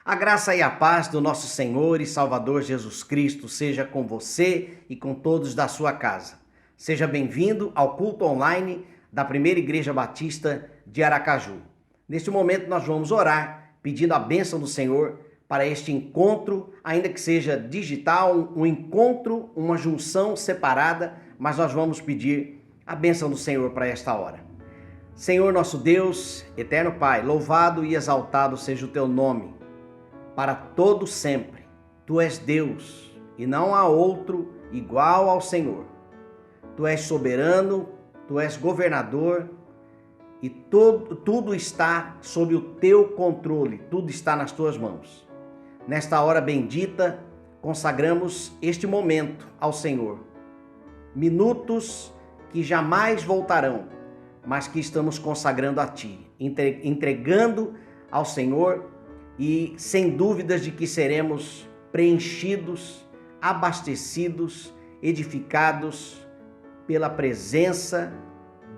A graça e a paz do nosso Senhor e Salvador Jesus Cristo seja com você e com todos da sua casa. Seja bem-vindo ao culto online da Primeira Igreja Batista de Aracaju. Neste momento nós vamos orar, pedindo a bênção do Senhor para este encontro, ainda que seja digital, um encontro, uma junção separada, mas nós vamos pedir a bênção do Senhor para esta hora. Senhor nosso Deus, eterno Pai, louvado e exaltado seja o teu nome. Para todo sempre, tu és Deus e não há outro igual ao Senhor. Tu és soberano, tu és governador e tudo está sob o teu controle, tudo está nas tuas mãos. Nesta hora bendita, consagramos este momento ao Senhor. Minutos que jamais voltarão, mas que estamos consagrando a Ti, entregando ao Senhor e sem dúvidas de que seremos preenchidos, abastecidos, edificados pela presença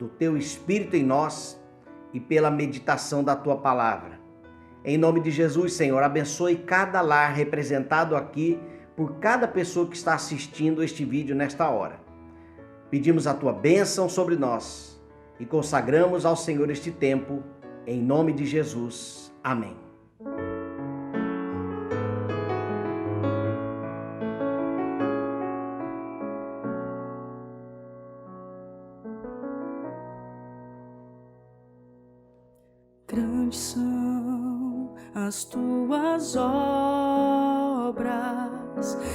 do Teu Espírito em nós e pela meditação da Tua Palavra. Em nome de Jesus, Senhor, abençoe cada lar representado aqui por cada pessoa que está assistindo este vídeo nesta hora. Pedimos a Tua bênção sobre nós e consagramos ao Senhor este tempo, em nome de Jesus. Amém. Grandes são as tuas obras,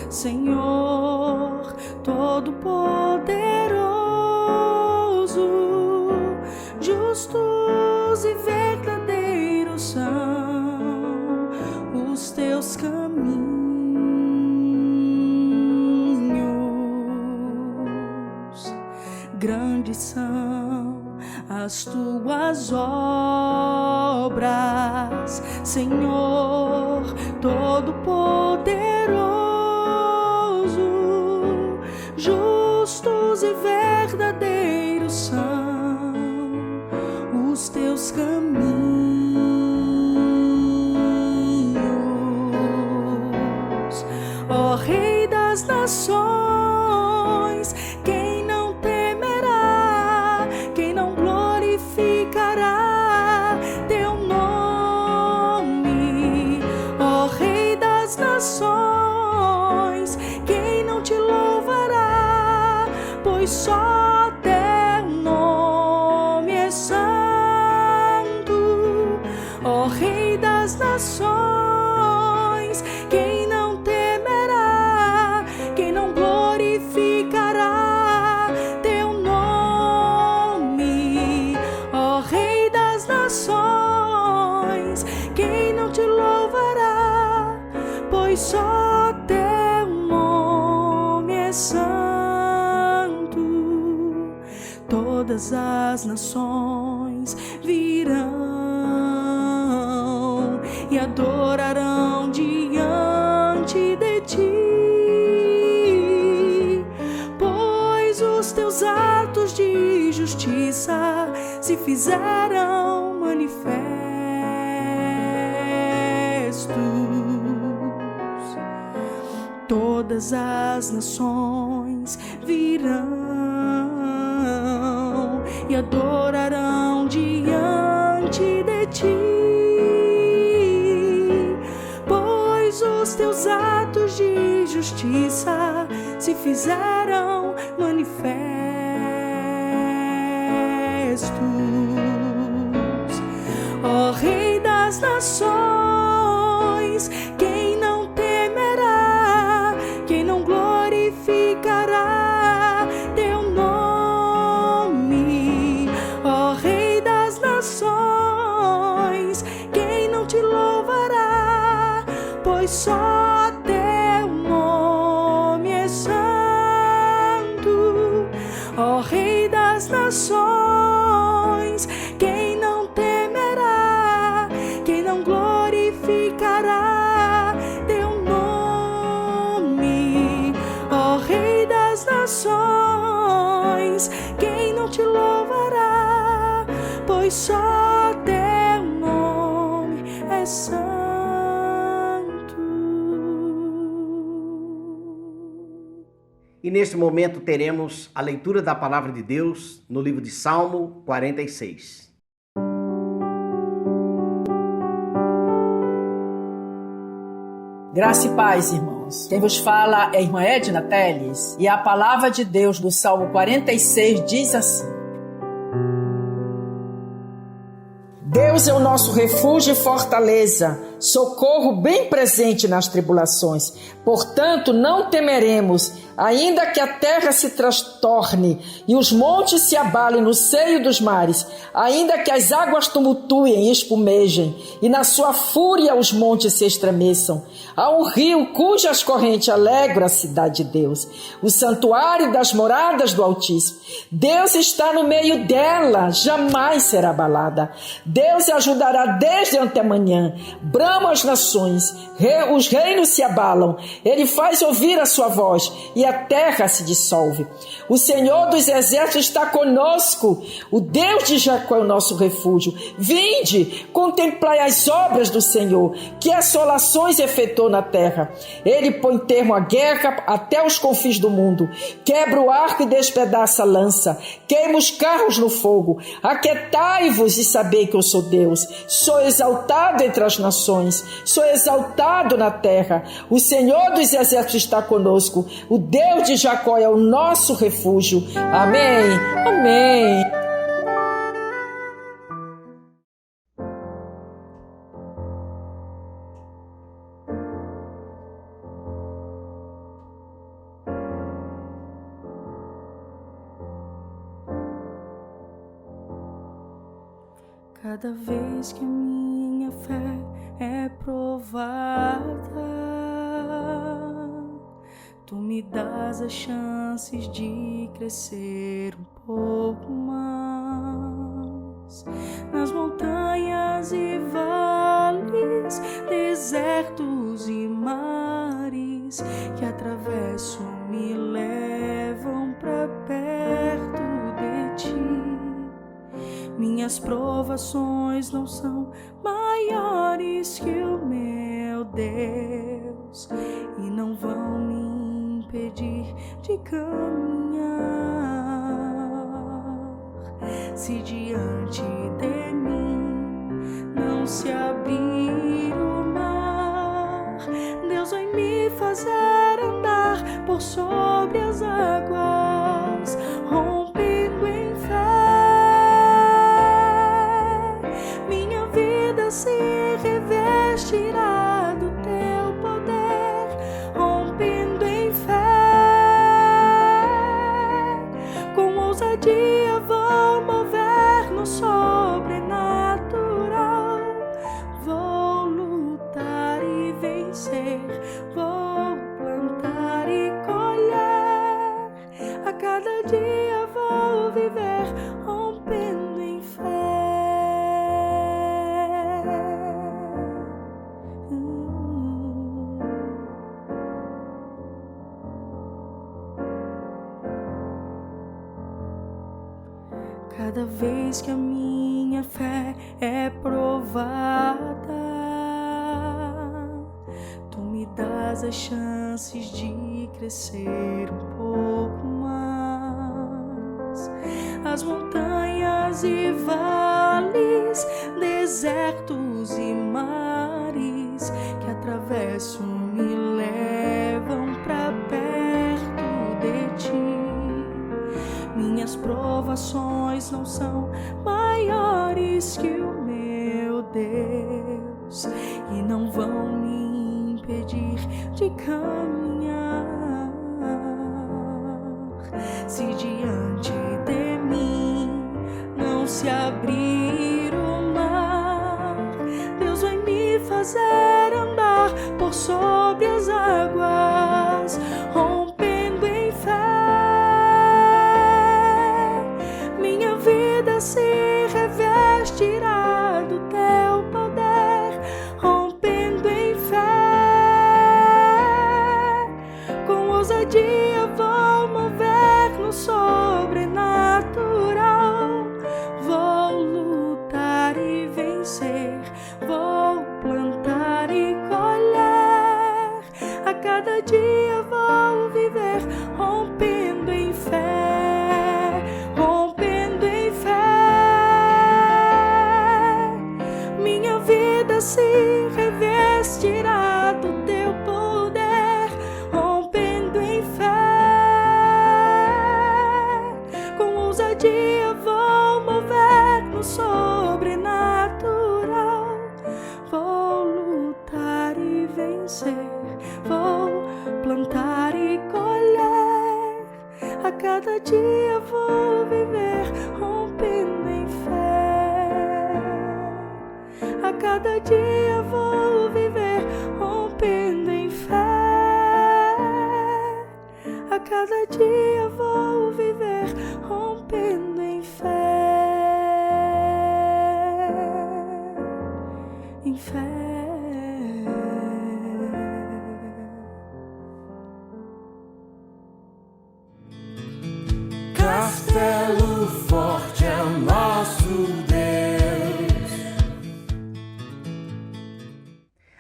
Senhor Todo-Poderoso. Justos e verdadeiros são os teus caminhos. Grandes são as tuas obras, Senhor Todo-Poderoso. Justos e verdadeiros são os teus caminhos. Ó Rei das Nações, quem não temerá, quem não glorificará teu nome? Ó Rei das Nações, quem não te louvará, pois só teu nome é santo. Ó Rei das Nações, quem não temerá, quem não glorificará teu nome? Ó Rei das Nações, quem não te louvará, pois só teu nome é santo. Todas as nações virão e adorarão diante de ti, pois os teus atos de justiça se fizeram manifestos. Todas as nações virão e adorarão diante de ti, pois os teus atos de justiça se fizeram manifestos. Ó Rei das Nações, quem não temerá, quem não glorificará teu nome? Ó Rei das Nações, quem não te louvará, pois só teu nome é santo. Ó Rei das Nações, quem não temerá, quem não glorificará teu nome? Ó Rei das Nações, quem não te louvará, pois só teu nome é santo. E neste momento teremos a leitura da Palavra de Deus no livro de Salmo 46. Graça e paz, irmãos. Quem vos fala é a irmã Edna Teles, e a palavra de Deus do Salmo 46 diz assim: Deus é o nosso refúgio e fortaleza, socorro bem presente nas tribulações. Portanto, não temeremos, ainda que a terra se transtorne e os montes se abalem no seio dos mares, ainda que as águas tumultuem e espumejem, e na sua fúria os montes se estremeçam. Há um rio cujas correntes alegram a cidade de Deus, o santuário das moradas do Altíssimo. Deus está no meio dela, jamais será abalada. Deus ajudará desde antemanhã. Bramam as nações, os reinos se abalam. Ele faz ouvir a sua voz e a terra se dissolve. O Senhor dos exércitos está conosco. O Deus de Jacó é o nosso refúgio. Vinde, contemplai as obras do Senhor, que assolações efetuou na terra. Ele põe termo à guerra até os confins do mundo. Quebra o arco e despedaça a lança. Queima os carros no fogo. Aquietai-vos e sabei que eu sou Deus. Sou exaltado entre as nações. Sou exaltado na terra. O Senhor dos exércitos está conosco. O Deus de Jacó é o nosso refúgio. Amém. Amém. Cada vez que a minha fé é provada, tu me dás as chances de crescer um pouco mais. Nas montanhas e vales, desertos e mares que atravesso me levam pra perto de ti. Minhas provações não são maiores que o meu Deus e não vão me impedir de caminhar. Se diante de mim não se abrir o mar, Deus vai me fazer andar por sobre as águas, rompendo em fé. Se revestirá do teu poder, rompendo em fé. Com ousadia vou mover no sobrenatural. Vou lutar e vencer, vou plantar e colher. A cada dia vou viver rompendo em fé. Cada vez que a minha fé é provada, tu me dás as chances de crescer um pouco mais. As montanhas e vales, desertos e mares que atravesso me levam pra perto de ti. Minhas provações não são maiores que o meu Deus e não vão me impedir de caminhar. Se diante de mim não se abrir o mar, Deus vai me fazer andar por sobre as águas, rompendo em fé. Se revestirá do teu poder, rompendo em fé. Com ousadia vou mover no sobrenatural. Vou lutar e vencer, vou plantar e colher. A cada se revestirá do teu poder, rompendo em fé. Com ousadia vou mover no sobrenatural. Vou lutar e vencer, vou plantar e colher. A cada dia vou viver rompendo em fé. A cada dia vou viver rompendo em fé. A cada dia vou viver rompendo em fé. Em fé. Castelo forte é o nosso Deus.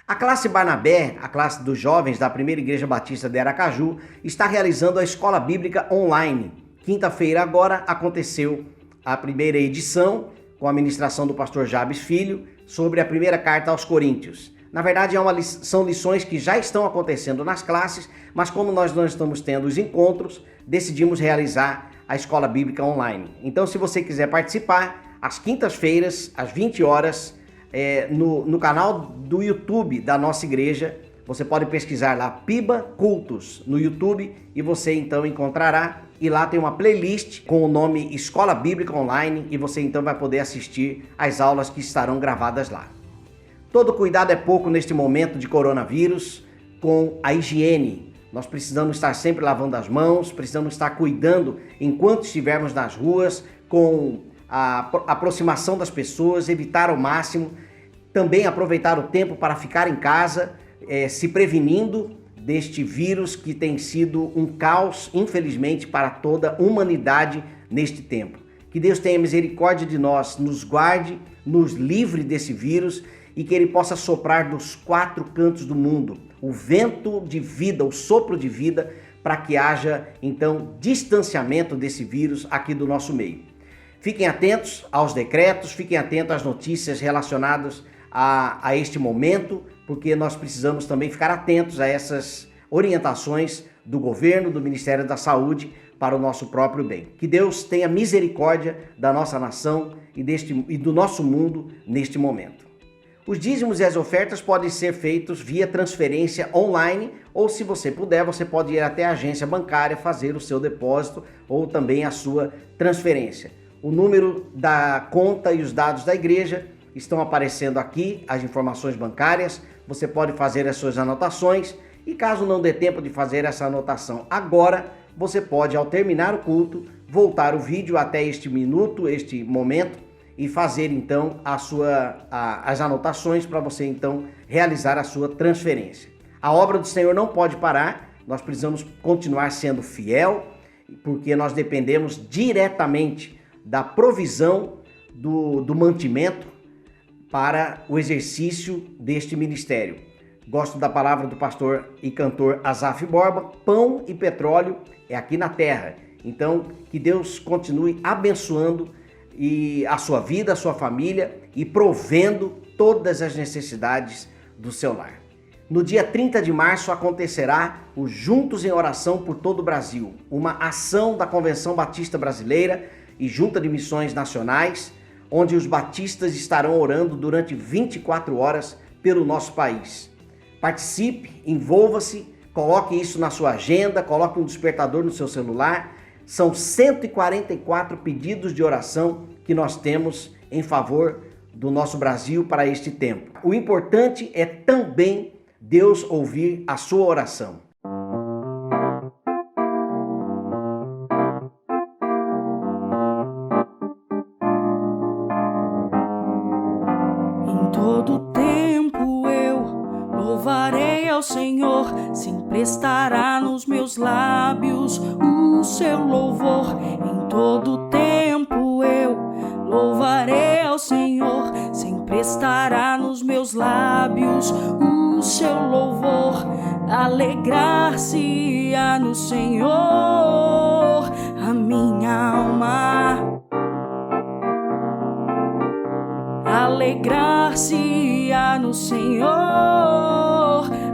A classe Barnabé, a classe dos jovens da Primeira Igreja Batista de Aracaju, está realizando a Escola Bíblica Online. Quinta-feira agora aconteceu a primeira edição com a ministração do pastor Jabes Filho sobre a primeira carta aos Coríntios. Na verdade, são lições que já estão acontecendo nas classes, mas como nós não estamos tendo os encontros, decidimos realizar a Escola Bíblica Online. Então, se você quiser participar, às quintas-feiras, às 20 horas, no canal do YouTube da nossa igreja, você pode pesquisar lá Piba Cultos no YouTube e você então encontrará, e lá tem uma playlist com o nome Escola Bíblica Online e você então vai poder assistir às aulas que estarão gravadas lá. Todo cuidado é pouco neste momento de coronavírus com a higiene. Nós precisamos estar sempre lavando as mãos, precisamos estar cuidando enquanto estivermos nas ruas, com a aproximação das pessoas, evitar ao máximo, também aproveitar o tempo para ficar em casa, se prevenindo deste vírus que tem sido um caos, infelizmente, para toda a humanidade neste tempo. Que Deus tenha misericórdia de nós, nos guarde, nos livre desse vírus e que Ele possa soprar dos 4 cantos do mundo o vento de vida, o sopro de vida, para que haja, então, distanciamento desse vírus aqui do nosso meio. Fiquem atentos aos decretos, fiquem atentos às notícias relacionadas a este momento, porque nós precisamos também ficar atentos a essas orientações do governo, do Ministério da Saúde, para o nosso próprio bem. Que Deus tenha misericórdia da nossa nação e do nosso mundo neste momento. Os dízimos e as ofertas podem ser feitos via transferência online ou, se você puder, você pode ir até a agência bancária fazer o seu depósito ou também a sua transferência. O número da conta e os dados da igreja estão aparecendo aqui, as informações bancárias. Você pode fazer as suas anotações e, caso não dê tempo de fazer essa anotação agora, você pode, ao terminar o culto, voltar o vídeo até este minuto, este momento, e fazer então as anotações para você então realizar a sua transferência. A obra do Senhor não pode parar, nós precisamos continuar sendo fiel, porque nós dependemos diretamente da provisão do mantimento para o exercício deste ministério. Gosto da palavra do pastor e cantor Asaf Borba: pão e petróleo é aqui na terra. Então, que Deus continue abençoando e a sua vida, a sua família e provendo todas as necessidades do seu lar. No dia 30 de março acontecerá o Juntos em Oração por todo o Brasil, uma ação da Convenção Batista Brasileira e Junta de Missões Nacionais, onde os batistas estarão orando durante 24 horas pelo nosso país. Participe, envolva-se, coloque isso na sua agenda, coloque um despertador no seu celular. São 144 pedidos de oração que nós temos em favor do nosso Brasil para este tempo. O importante é também Deus ouvir a sua oração. Em todo tempo eu louvarei ao Senhor, sempre estará nos meus lábios o seu louvor. Em todo tempo eu louvarei ao Senhor, sempre estará nos meus lábios o seu louvor. Alegrar-se-á no Senhor a minha alma, alegrar alegrar-se-á no Senhor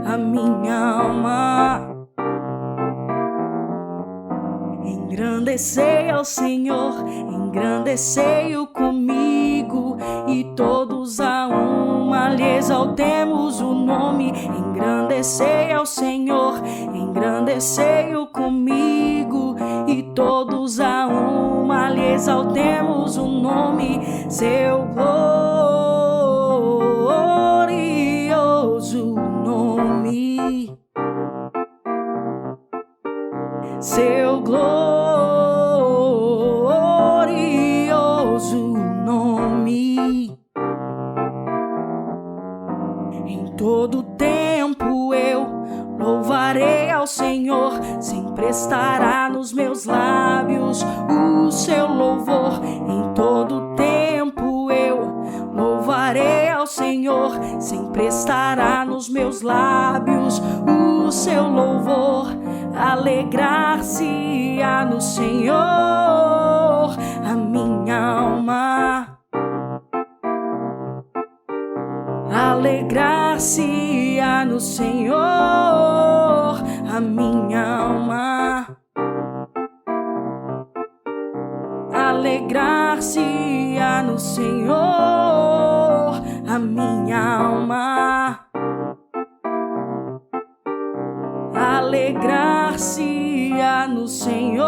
a minha alma. Engrandecei ao Senhor, engrandecei-o comigo, e todos a uma lhe exaltemos o nome. Engrandecei ao Senhor, engrandecei-o comigo, e todos a uma lhe exaltemos o nome. Seu glorioso nome, seu glorioso nome. Em todo tempo eu louvarei ao Senhor, sempre estará nos meus lábios o seu louvor. Em todo tempo eu louvarei ao Senhor, sempre estará nos meus lábios o seu louvor. Alegrar-se-á no Senhor a minha alma. Alegrar-se-á no Senhor a minha alma. Alegrar-se-á no Senhor a minha alma. Alegrar-se-á no Senhor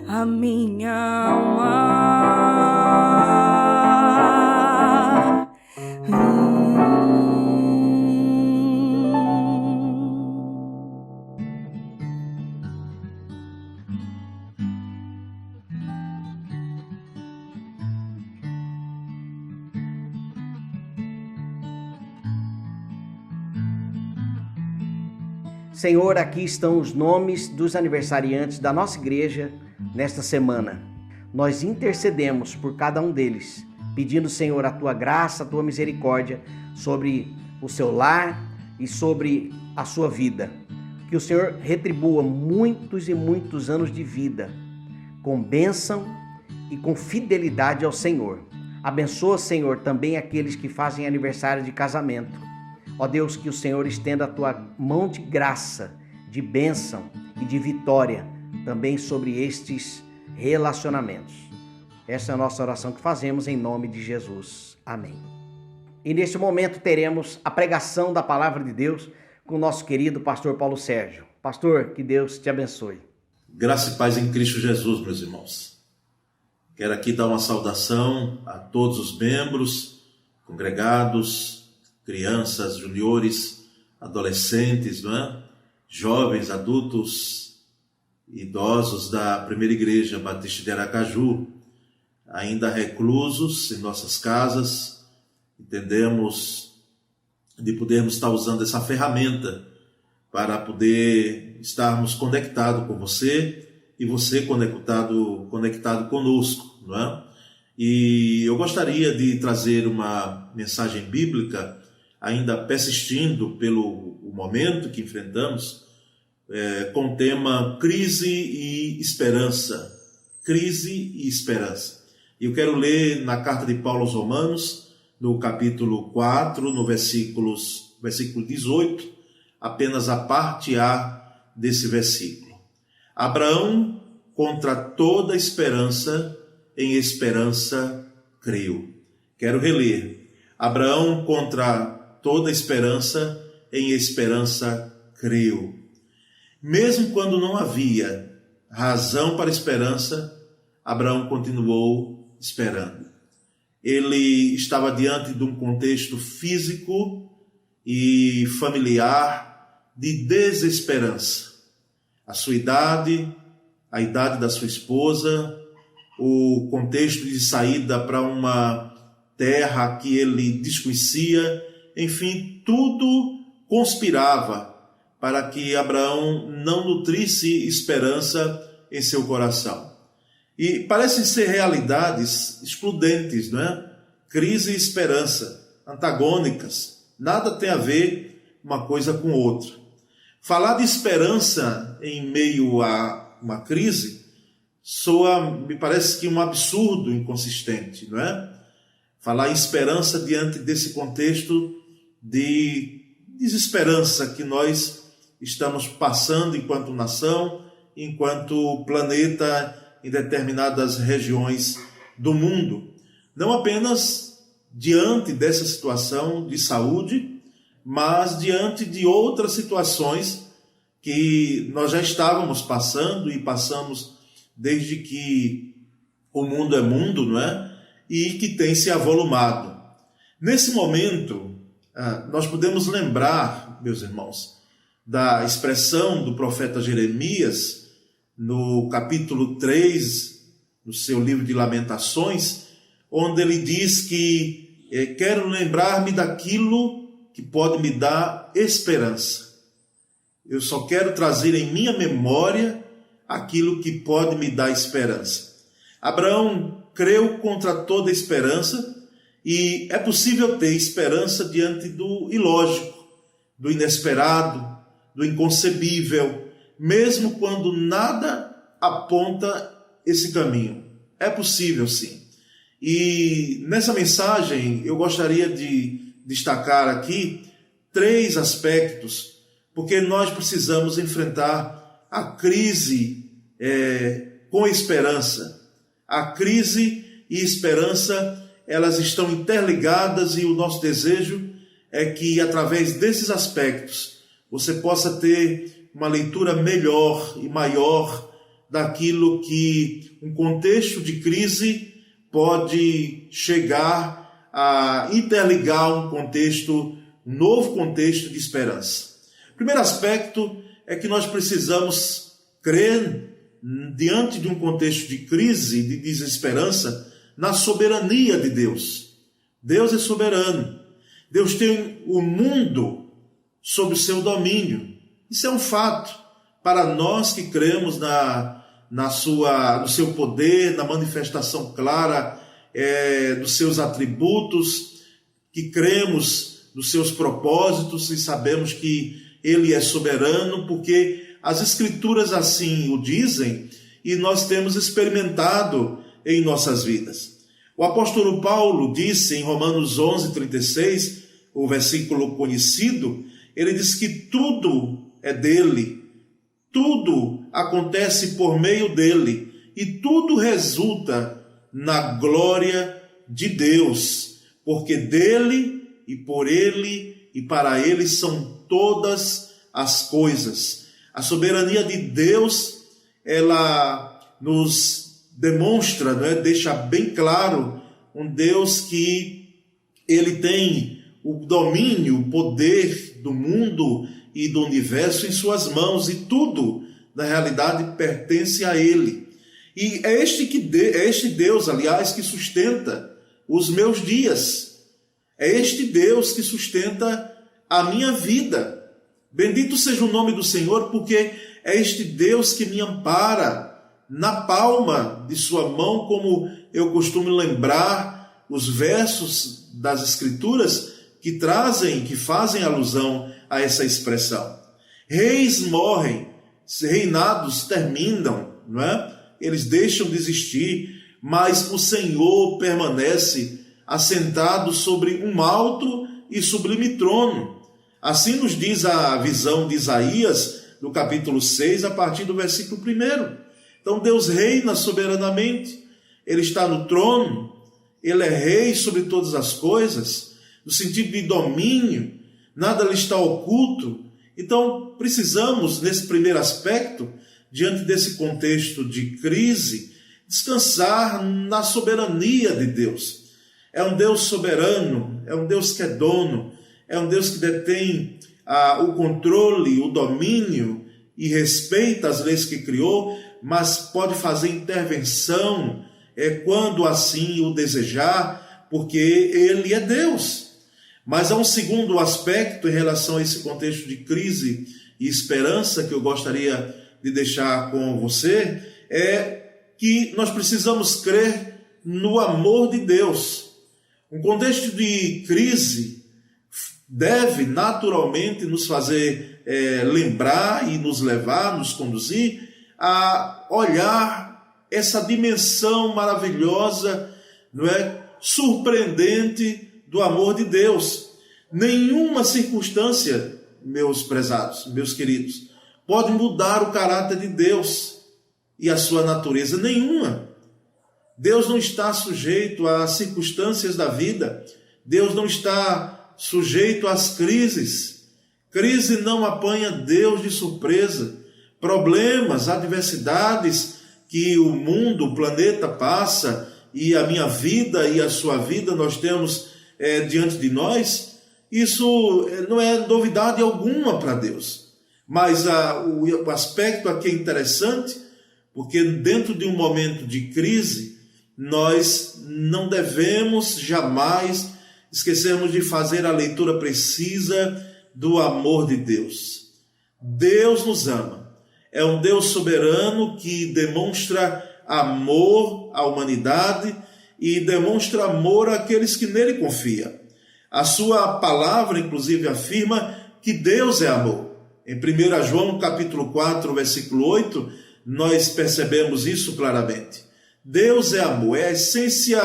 a minha alma. Senhor, aqui estão os nomes dos aniversariantes da nossa igreja nesta semana. Nós intercedemos por cada um deles, pedindo, Senhor, a tua graça, a tua misericórdia sobre o seu lar e sobre a sua vida. Que o Senhor retribua muitos e muitos anos de vida com bênção e com fidelidade ao Senhor. Abençoa, Senhor, também aqueles que fazem aniversário de casamento. Ó Deus, que o Senhor estenda a tua mão de graça, de bênção e de vitória também sobre estes relacionamentos. Essa é a nossa oração que fazemos em nome de Jesus. Amém. E neste momento teremos a pregação da palavra de Deus com o nosso querido pastor Paulo Sérgio. Pastor, que Deus te abençoe. Graça e paz em Cristo Jesus, meus irmãos. Quero aqui dar uma saudação a todos os membros, congregados, crianças, juniores, adolescentes, não é? Jovens, adultos, idosos da Primeira Igreja Batista de Aracaju, ainda reclusos em nossas casas. Entendemos de podermos estar usando essa ferramenta para poder estarmos conectados com você e você conectado conosco, não é? E eu gostaria de trazer uma mensagem bíblica, ainda persistindo pelo momento que enfrentamos, com o tema crise e esperança. Crise e esperança. E eu quero ler na carta de Paulo aos Romanos, no capítulo 4, no versículo 18, apenas a parte A desse versículo. Abraão, contra toda esperança, em esperança creu. Quero reler. Abraão, contra toda esperança, em esperança creu. Mesmo quando não havia razão para esperança, Abraão continuou esperando. Ele estava diante de um contexto físico e familiar de desesperança. A sua idade, a idade da sua esposa, o contexto de saída para uma terra que ele desconhecia, enfim, tudo conspirava para que Abraão não nutrisse esperança em seu coração. E parecem ser realidades excludentes, não é? Crise e esperança, antagônicas, nada tem a ver uma coisa com outra. Falar de esperança em meio a uma crise soa, me parece que um absurdo inconsistente, não é? falar em esperança diante desse contexto de desesperança que nós estamos passando enquanto nação, enquanto planeta, em determinadas regiões do mundo. Não apenas diante dessa situação de saúde, mas diante de outras situações que nós já estávamos passando e passamos desde que o mundo é mundo, não é? E que tem se avolumado. Nesse momento, nós podemos lembrar, meus irmãos, da expressão do profeta Jeremias, no capítulo 3, no seu livro de Lamentações, onde ele diz que quero lembrar-me daquilo que pode me dar esperança. Eu só quero trazer em minha memória aquilo que pode me dar esperança. Abraão creu contra toda esperança, e é possível ter esperança diante do ilógico, do inesperado, do inconcebível, mesmo quando nada aponta esse caminho. É possível, sim. E nessa mensagem eu gostaria de destacar aqui 3 aspectos, porque nós precisamos enfrentar a crise com esperança. A crise e esperança, elas estão interligadas, e o nosso desejo é que, através desses aspectos, você possa ter uma leitura melhor e maior daquilo que um contexto de crise pode chegar a interligar um novo contexto de esperança. O primeiro aspecto é que nós precisamos crer, diante de um contexto de crise, de desesperança, na soberania de Deus. Deus é soberano. Deus tem o mundo sob o seu domínio. Isso é um fato para nós que cremos no seu poder, na manifestação clara dos seus atributos, que cremos nos seus propósitos e sabemos que Ele é soberano, porque as Escrituras assim o dizem e nós temos experimentado em nossas vidas. O apóstolo Paulo disse em Romanos 11:36, o versículo conhecido, ele diz que tudo é dele, tudo acontece por meio dele e tudo resulta na glória de Deus, porque dele e por ele e para ele são todas as coisas. A soberania de Deus, ela nos demonstra, deixa bem claro, um Deus que ele tem o domínio, o poder do mundo e do universo em suas mãos, e tudo, na realidade, pertence a ele. E é este Deus, aliás, que sustenta os meus dias. É este Deus que sustenta a minha vida. Bendito seja o nome do Senhor, porque é este Deus que me ampara na palma de sua mão, como eu costumo lembrar os versos das Escrituras que fazem alusão a essa expressão. Reis morrem, reinados terminam, não é? Eles deixam de existir, mas o Senhor permanece assentado sobre um alto e sublime trono. Assim nos diz a visão de Isaías, no capítulo 6, a partir do versículo 1. Então Deus reina soberanamente, Ele está no trono, Ele é rei sobre todas as coisas, no sentido de domínio, nada lhe está oculto. Então precisamos, nesse primeiro aspecto, diante desse contexto de crise, descansar na soberania de Deus. É um Deus soberano, é um Deus que é dono, é um Deus que detém o controle, o domínio e respeita as leis que criou, mas pode fazer intervenção quando assim o desejar, porque Ele é Deus. Mas há um segundo aspecto em relação a esse contexto de crise e esperança que eu gostaria de deixar com você, é que nós precisamos crer no amor de Deus. Um contexto de crise deve naturalmente nos fazer lembrar e nos levar, nos conduzir a olhar essa dimensão maravilhosa, não é, surpreendente do amor de Deus. Nenhuma circunstância, meus prezados, meus queridos, pode mudar o caráter de Deus e a sua natureza. Nenhuma. Deus não está sujeito às circunstâncias da vida. Deus não está sujeito às crises. Crise não apanha Deus de surpresa. Problemas, adversidades que o mundo, o planeta passa, e a minha vida e a sua vida nós temos diante de nós, isso não é novidade alguma para Deus. Mas o aspecto aqui é interessante, porque dentro de um momento de crise, nós não devemos jamais esquecermos de fazer a leitura precisa do amor de Deus. Deus nos ama. É um Deus soberano que demonstra amor à humanidade e demonstra amor àqueles que nele confiam. A sua palavra, inclusive, afirma que Deus é amor. Em 1 João, capítulo 4, versículo 8, nós percebemos isso claramente. Deus é amor, é a essência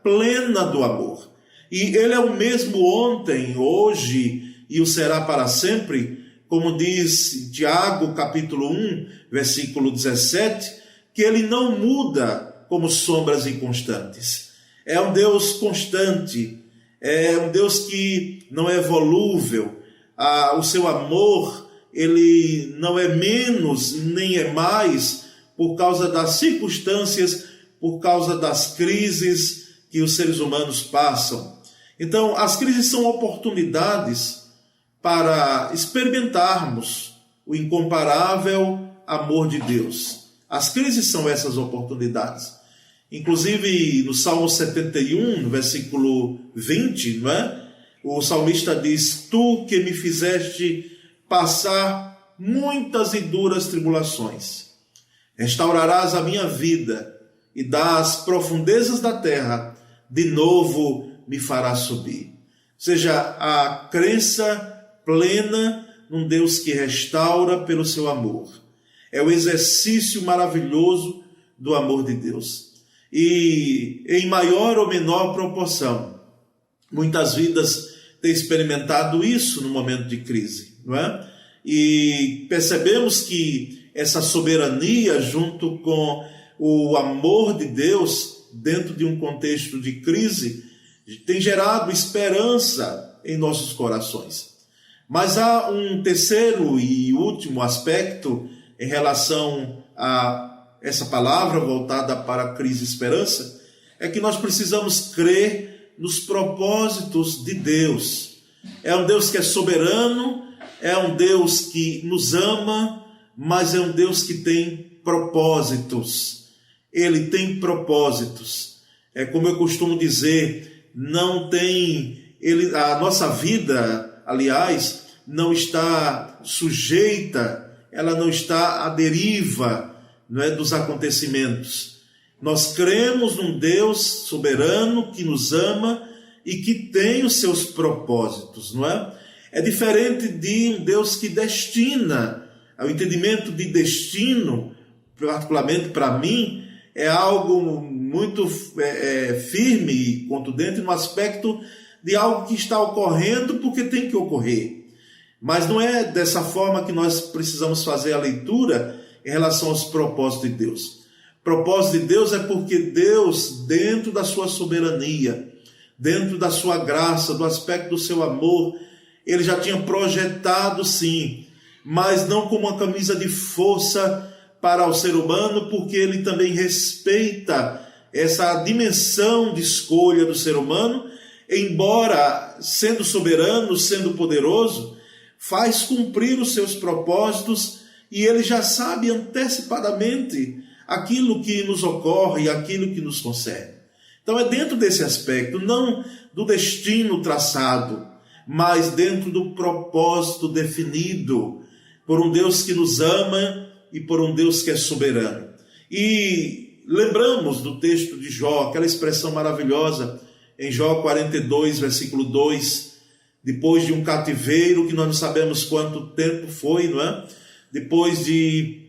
plena do amor. E ele é o mesmo ontem, hoje e o será para sempre, como diz Tiago, capítulo 1, versículo 17, que ele não muda como sombras inconstantes. É um Deus constante, é um Deus que não é volúvel. O seu amor, ele não é menos nem é mais por causa das circunstâncias, por causa das crises que os seres humanos passam. Então, as crises são oportunidades para experimentarmos o incomparável amor de Deus. As crises são essas oportunidades. Inclusive, no Salmo 71, no versículo 20, não é? O salmista diz: Tu que me fizeste passar muitas e duras tribulações, restaurarás a minha vida e das profundezas da terra de novo me farás subir. Ou seja, a crença plena num Deus que restaura pelo seu amor. É o exercício maravilhoso do amor de Deus. E em maior ou menor proporção, muitas vidas têm experimentado isso no momento de crise, não é? E percebemos que essa soberania, junto com o amor de Deus, dentro de um contexto de crise, tem gerado esperança em nossos corações. Mas há um terceiro e último aspecto em relação a essa palavra voltada para a crise e esperança, é que nós precisamos crer nos propósitos de Deus. É um Deus que é soberano, é um Deus que nos ama, mas é um Deus que tem propósitos. Ele tem propósitos. É como eu costumo dizer, a nossa vida, aliás, não está sujeita, ela não está à deriva, não é, dos acontecimentos. Nós cremos num Deus soberano que nos ama e que tem os seus propósitos, não é? É diferente de um Deus que destina. O entendimento de destino, particularmente para mim, é algo muito firme e contundente no aspecto de algo que está ocorrendo porque tem que ocorrer. Mas não é dessa forma que nós precisamos fazer a leitura em relação aos propósitos de Deus. O propósito de Deus é porque Deus, dentro da sua soberania, dentro da sua graça, do aspecto do seu amor, ele já tinha projetado, sim, mas não como uma camisa de força para o ser humano, porque ele também respeita essa dimensão de escolha do ser humano, embora sendo soberano, sendo poderoso, faz cumprir os seus propósitos e ele já sabe antecipadamente aquilo que nos ocorre, aquilo que nos concerne. Então é dentro desse aspecto, não do destino traçado, mas dentro do propósito definido por um Deus que nos ama e por um Deus que é soberano. E lembramos do texto de Jó, aquela expressão maravilhosa em Jó 42, versículo 2, depois de um cativeiro que nós não sabemos quanto tempo foi, não é? Depois de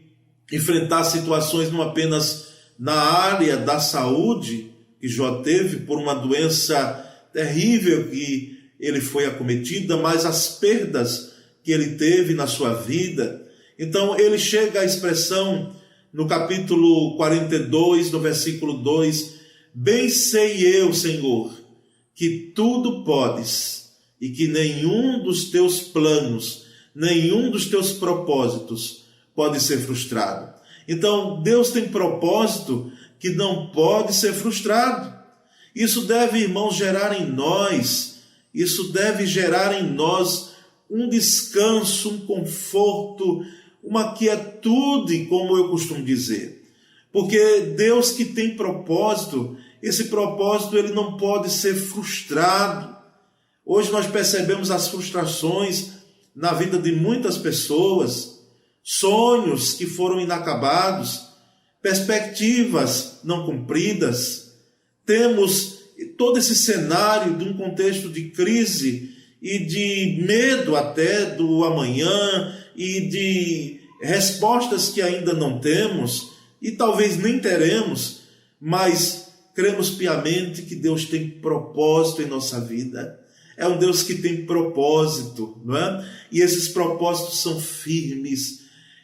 enfrentar situações não apenas na área da saúde, que Jó teve por uma doença terrível que ele foi acometida, mas as perdas que ele teve na sua vida. Então ele chega à expressão no capítulo 42, no versículo 2, bem sei eu, Senhor, que tudo podes e que nenhum dos teus planos, nenhum dos teus propósitos pode ser frustrado. Então Deus tem propósito que não pode ser frustrado. Isso deve, irmãos, gerar em nós um descanso, um conforto, uma quietude, como eu costumo dizer. Porque Deus que tem propósito, esse propósito ele não pode ser frustrado. Hoje nós percebemos as frustrações na vida de muitas pessoas, sonhos que foram inacabados, perspectivas não cumpridas. Temos todo esse cenário de um contexto de crise e de medo até do amanhã e de respostas que ainda não temos e talvez nem teremos, mas cremos piamente que Deus tem propósito em nossa vida. É um Deus que tem propósito, não é? E esses propósitos são firmes,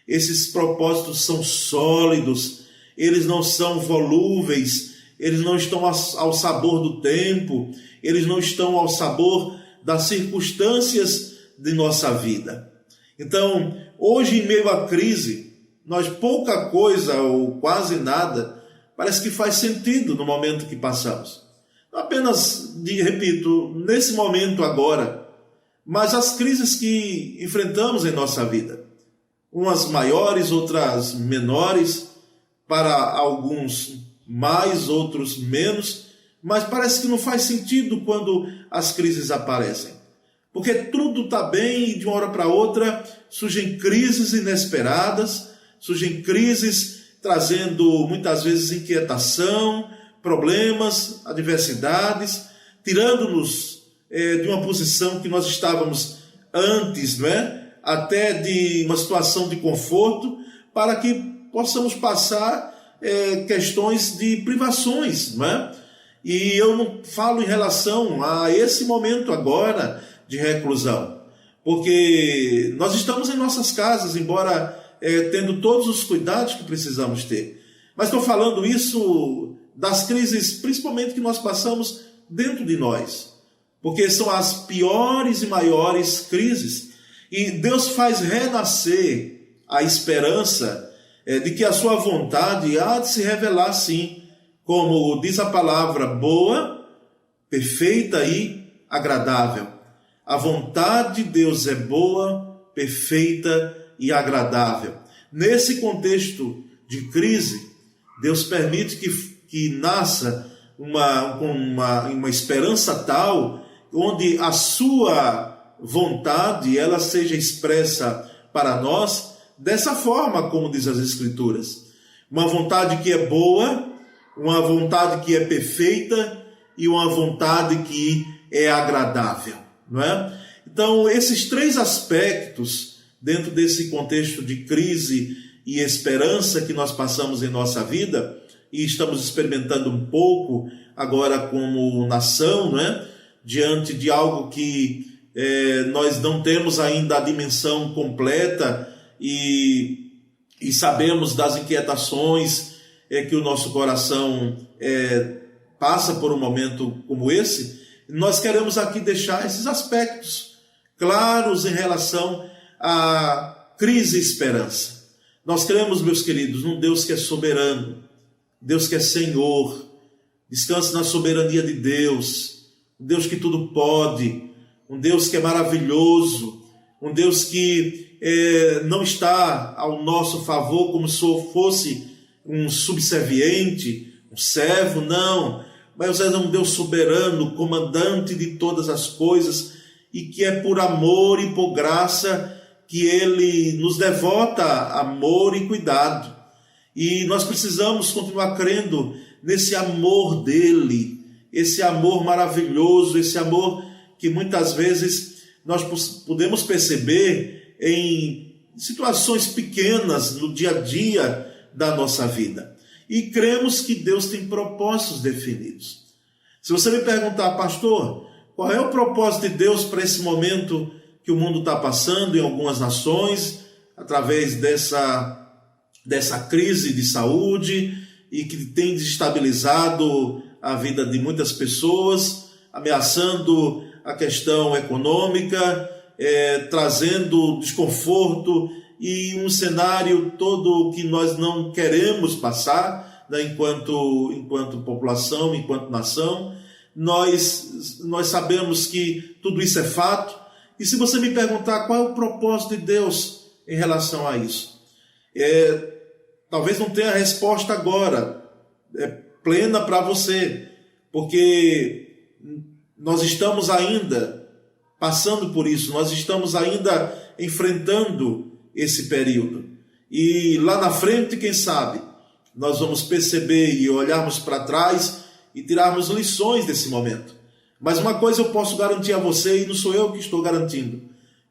esses propósitos são sólidos, eles não são volúveis, eles não estão ao sabor do tempo, eles não estão ao sabor das circunstâncias de nossa vida. Então, hoje em meio à crise, nós pouca coisa ou quase nada parece que faz sentido no momento que passamos. Não apenas, repito, nesse momento agora, mas as crises que enfrentamos em nossa vida. Umas maiores, outras menores, para alguns mais, outros menos, mas parece que não faz sentido quando as crises aparecem. Porque tudo está bem e de uma hora para outra surgem crises inesperadas, surgem crises trazendo muitas vezes inquietação, problemas, adversidades, tirando-nos de uma posição que nós estávamos antes, não é? Até de uma situação de conforto, para que possamos passar questões de privações, não é? E eu não falo em relação a esse momento agora de reclusão, porque nós estamos em nossas casas, embora tendo todos os cuidados que precisamos ter. Mas estou falando isso das crises, principalmente que nós passamos dentro de nós, porque são as piores e maiores crises. E Deus faz renascer a esperança de que a sua vontade há de se revelar sim, como diz a palavra, boa, perfeita e agradável. A vontade de Deus é boa, perfeita e agradável. Nesse contexto de crise, Deus permite que nasça uma esperança tal, onde a sua vontade ela seja expressa para nós dessa forma, como diz as Escrituras. Uma vontade que é boa, uma vontade que é perfeita e uma vontade que é agradável, não é? Então, esses três aspectos, dentro desse contexto de crise e esperança que nós passamos em nossa vida, e estamos experimentando um pouco agora como nação, não é? Diante de algo que nós não temos ainda a dimensão completa e sabemos das inquietações que o nosso coração passa por um momento como esse. Nós queremos aqui deixar esses aspectos claros em relação à crise e esperança. Nós cremos, meus queridos, num Deus que é soberano, Deus que é Senhor. Descanse na soberania de Deus, um Deus que tudo pode, um Deus que é maravilhoso, um Deus que não está ao nosso favor como se fosse um subserviente, um servo, não, mas é um Deus soberano, comandante de todas as coisas, e que é por amor e por graça que Ele nos devota amor e cuidado. E nós precisamos continuar crendo nesse amor dEle, esse amor maravilhoso, esse amor que muitas vezes nós podemos perceber em situações pequenas no dia a dia da nossa vida. e cremos que Deus tem propósitos definidos. Se você me perguntar, pastor, qual é o propósito de Deus para esse momento que o mundo está passando em algumas nações, através dessa crise de saúde e que tem desestabilizado a vida de muitas pessoas, ameaçando a questão econômica, trazendo desconforto e um cenário todo que nós não queremos passar, né, enquanto população, enquanto nação. Nós sabemos que tudo isso é fato. E se você me perguntar qual é o propósito de Deus em relação a isso, talvez não tenha resposta agora, plena para você, porque nós estamos ainda passando por isso, nós estamos ainda enfrentando esse período. E lá na frente, quem sabe, nós vamos perceber e olharmos para trás e tirarmos lições desse momento. Mas uma coisa eu posso garantir a você, e não sou eu que estou garantindo.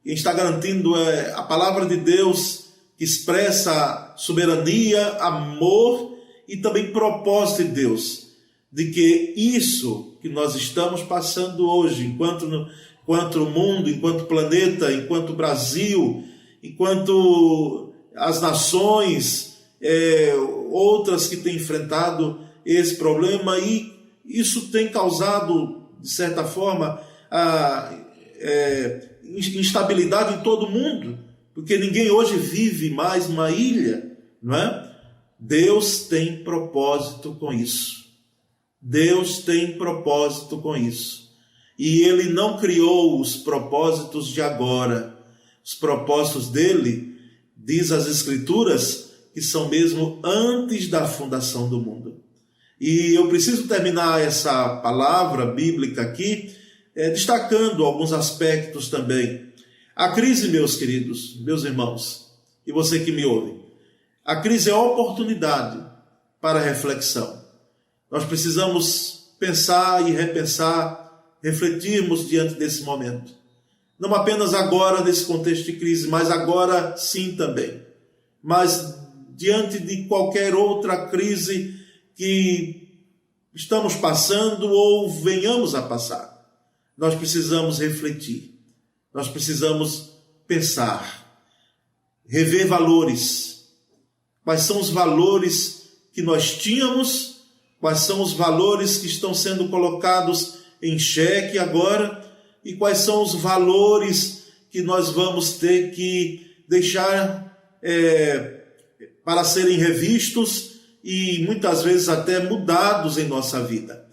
Quem está garantindo é a palavra de Deus, que expressa soberania, amor e também propósito de Deus, de que isso que nós estamos passando hoje, enquanto mundo, enquanto planeta, enquanto Brasil, enquanto as nações, outras que têm enfrentado esse problema, e isso tem causado, de certa forma, instabilidade em todo mundo, porque ninguém hoje vive mais numa ilha, não é? Deus tem propósito com isso. Deus tem propósito com isso. E Ele não criou os propósitos de agora. Os propósitos dele, diz as Escrituras, que são mesmo antes da fundação do mundo. E eu preciso terminar essa palavra bíblica aqui, destacando alguns aspectos também. A crise, meus queridos, meus irmãos, e você que me ouve, a crise é oportunidade para reflexão. Nós precisamos pensar e repensar, refletirmos diante desse momento. Não apenas agora, nesse contexto de crise, mas agora sim também. Mas diante de qualquer outra crise que estamos passando ou venhamos a passar, nós precisamos refletir, nós precisamos pensar, rever valores. Quais são os valores que nós tínhamos? Quais são os valores que estão sendo colocados em xeque agora? E quais são os valores que nós vamos ter que deixar para serem revistos e muitas vezes até mudados em nossa vida?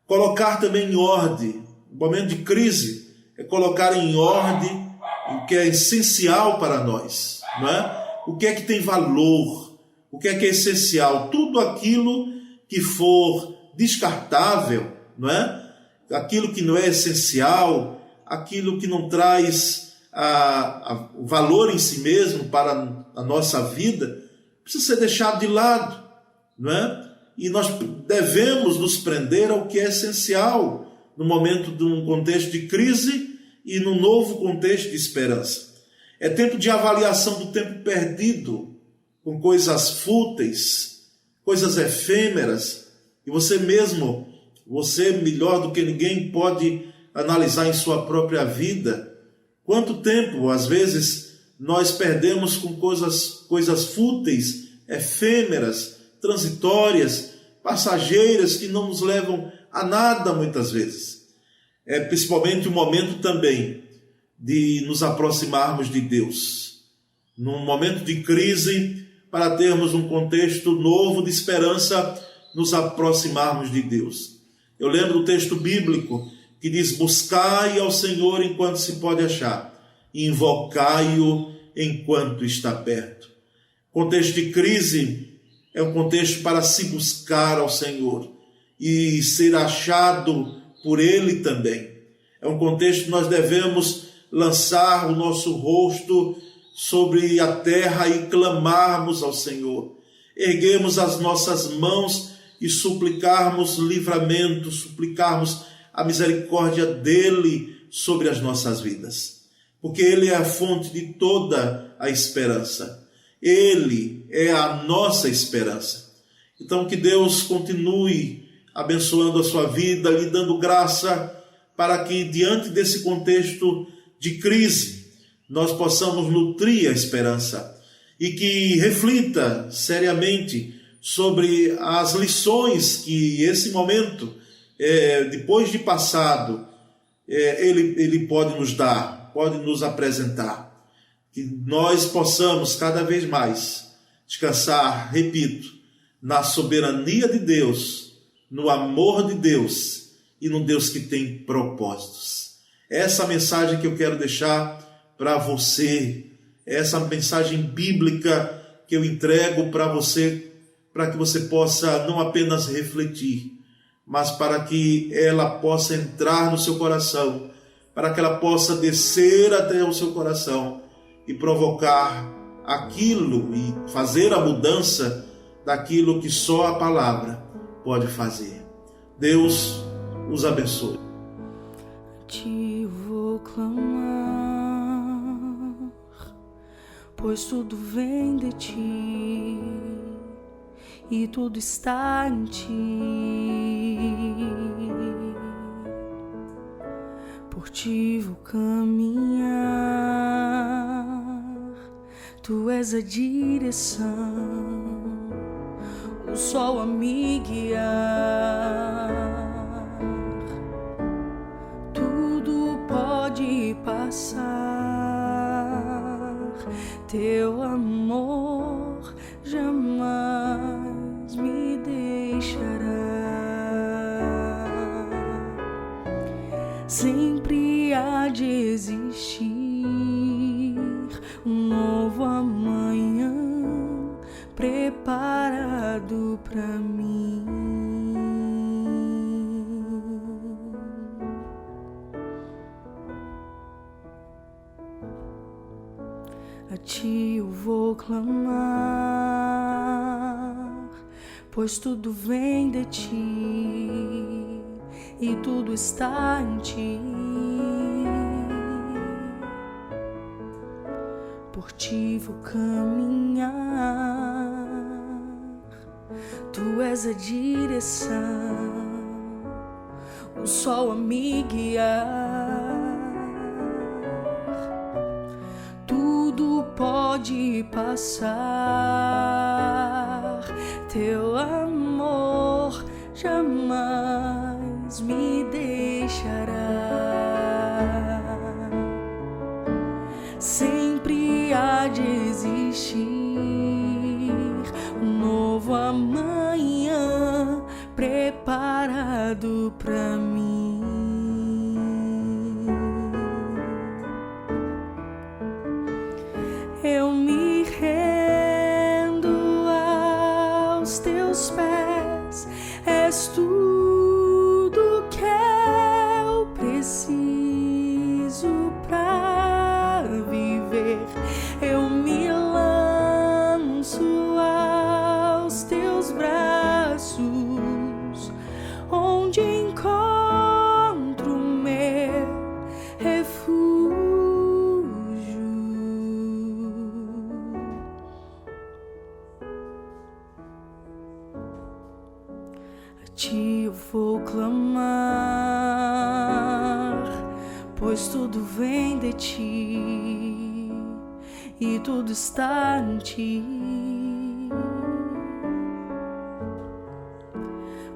Colocar também em ordem, no momento de crise, é colocar em ordem o que é essencial para nós, não é? O que é que tem valor, o que é essencial, tudo aquilo que for descartável, não é? Aquilo que não é essencial, aquilo que não traz o valor em si mesmo para a nossa vida, precisa ser deixado de lado, não é? E nós devemos nos prender ao que é essencial no momento de um contexto de crise e num novo contexto de esperança. É tempo de avaliação do tempo perdido com coisas fúteis, coisas efêmeras, e você mesmo, você melhor do que ninguém pode analisar em sua própria vida. Quanto tempo, às vezes, nós perdemos com coisas fúteis, efêmeras, transitórias, passageiras, que não nos levam a nada muitas vezes. É principalmente o momento também de nos aproximarmos de Deus. Num momento de crise, para termos um contexto novo de esperança, nos aproximarmos de Deus. Eu lembro do texto bíblico que diz: buscai ao Senhor enquanto se pode achar, e invocai-o enquanto está perto. Contexto de crise é um contexto para se buscar ao Senhor e ser achado por Ele também. É um contexto que nós devemos lançar o nosso rosto sobre a terra e clamarmos ao Senhor. Erguemos as nossas mãos e suplicarmos livramento, suplicarmos a misericórdia dEle sobre as nossas vidas. Porque Ele é a fonte de toda a esperança. Ele é a nossa esperança. Então que Deus continue abençoando a sua vida, lhe dando graça para que diante desse contexto de crise nós possamos nutrir a esperança e que reflita seriamente sobre as lições que esse momento, depois de passado, ele pode nos dar, pode nos apresentar. Que nós possamos cada vez mais descansar, repito, na soberania de Deus, no amor de Deus e no Deus que tem propósitos. Essa mensagem que eu quero deixar para você, essa mensagem bíblica que eu entrego para você, para que você possa não apenas refletir, mas para que ela possa entrar no seu coração, para que ela possa descer até o seu coração e provocar aquilo e fazer a mudança daquilo que só a palavra pode fazer. Deus os abençoe. Te vou clamar, pois tudo vem de ti e tudo está em ti. Por ti vou caminhar, tu és a direção, o sol a me guiar. Tudo pode passar, teu amor jamais me deixará. Sempre há de existir um novo amanhã preparado pra mim. A ti eu vou clamar, pois tudo vem de ti e tudo está em ti. Por ti vou caminhar, tu és a direção, o sol a me guiar. Tudo pode passar, teu amor jamais me deixará. Sempre há de existir um novo amanhã preparado pra mim. Eu me rendo aos teus pés, és tudo que eu preciso pra viver. Eu me lanço aos teus braços, onde encontro meu refúgio. A ti eu vou clamar, pois tudo vem de ti e tudo está em ti.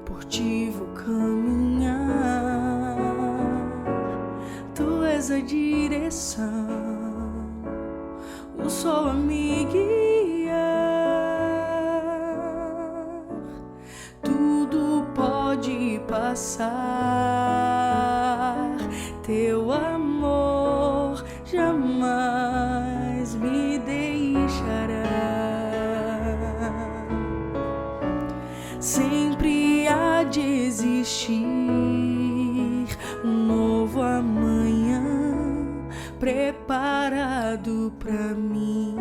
Por ti vou caminhar, tu és a direção, o sol a me guiar. Tudo pode passar, teu amor jamais me deixará. Sempre há de existir um novo amanhã preparado pra mim.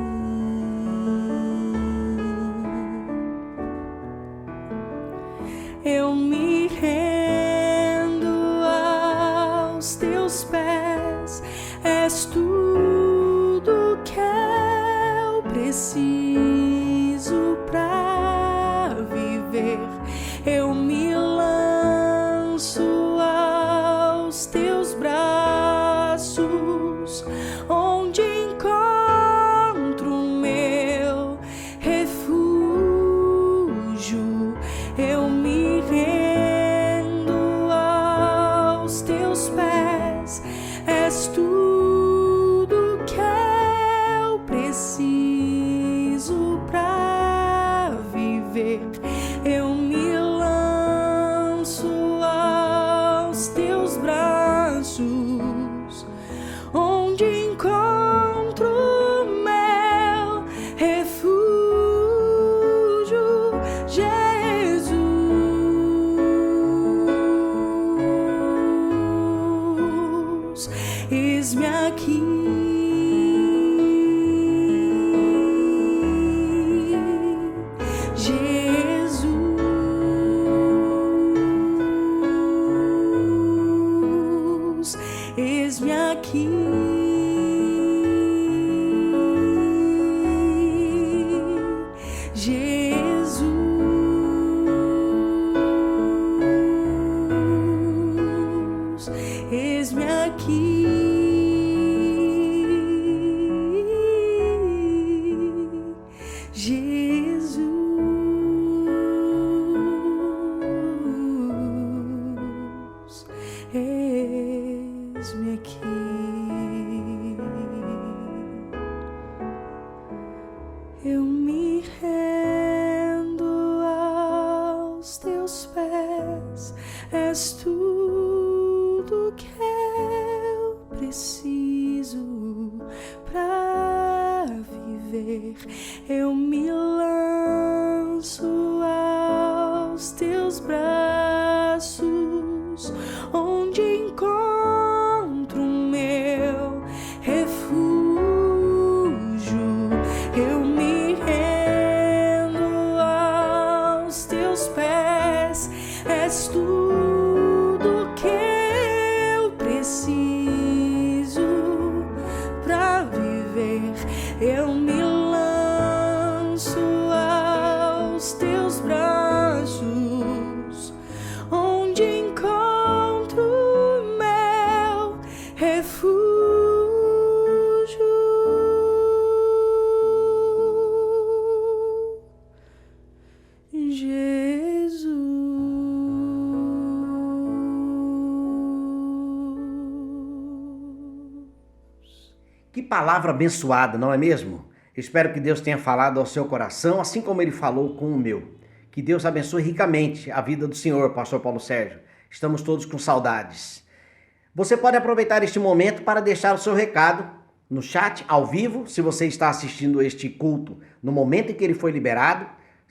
Eu me rendo aos teus pés, és tudo que eu preciso pra viver. eis-me aqui. Jesus, eis-me aqui. Jesus, eis-me aqui. Jesus, eis-me aqui. Eu me rendo aos teus pés, és tudo que eu preciso pra viver. Eu me lanço aos teus braços, onde encontro o meu refúgio. Eu me rendo aos teus pés, és tudo que eu preciso pra viver. Eu me lanço aos teus braços, onde encontro o meu refúgio. Que palavra abençoada, não é mesmo? Espero que Deus tenha falado ao seu coração, assim como Ele falou com o meu. Que Deus abençoe ricamente a vida do Senhor, Pastor Paulo Sérgio. Estamos todos com saudades. Você pode aproveitar este momento para deixar o seu recado no chat, ao vivo, se você está assistindo este culto no momento em que ele foi liberado.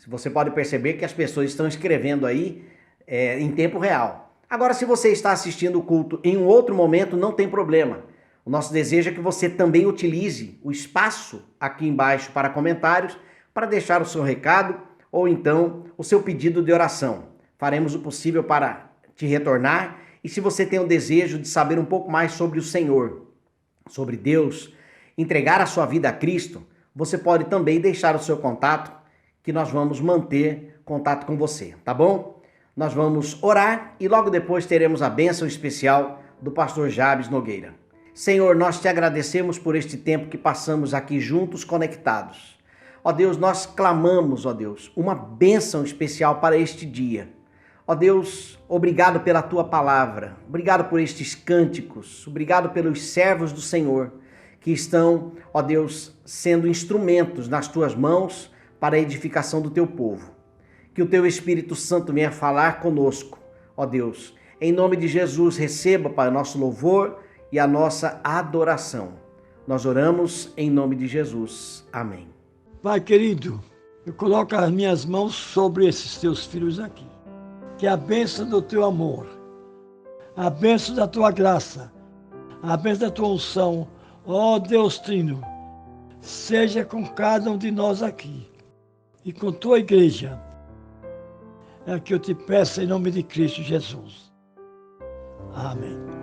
Você pode perceber que as pessoas estão escrevendo aí em tempo real. Agora, se você está assistindo o culto em um outro momento, não tem problema. O nosso desejo é que você também utilize o espaço aqui embaixo para comentários, para deixar o seu recado ou então o seu pedido de oração. Faremos o possível para te retornar. E se você tem o desejo de saber um pouco mais sobre o Senhor, sobre Deus, entregar a sua vida a Cristo, você pode também deixar o seu contato, que nós vamos manter contato com você, tá bom? Nós vamos orar e logo depois teremos a bênção especial do pastor Jabes Nogueira. Senhor, nós te agradecemos por este tempo que passamos aqui juntos, conectados. Ó Deus, nós clamamos, ó Deus, uma bênção especial para este dia. Ó Deus, obrigado pela tua palavra, obrigado por estes cânticos, obrigado pelos servos do Senhor que estão, ó Deus, sendo instrumentos nas tuas mãos para a edificação do teu povo. Que o teu Espírito Santo venha falar conosco, ó Deus. Em nome de Jesus, receba, Pai, nosso louvor e a nossa adoração. Nós oramos em nome de Jesus. Amém. Pai querido, eu coloco as minhas mãos sobre esses teus filhos aqui. Que a bênção do teu amor, a bênção da tua graça, a bênção da tua unção, ó Deus Trino, seja com cada um de nós aqui e com tua igreja. É que eu te peço em nome de Cristo Jesus. Amém.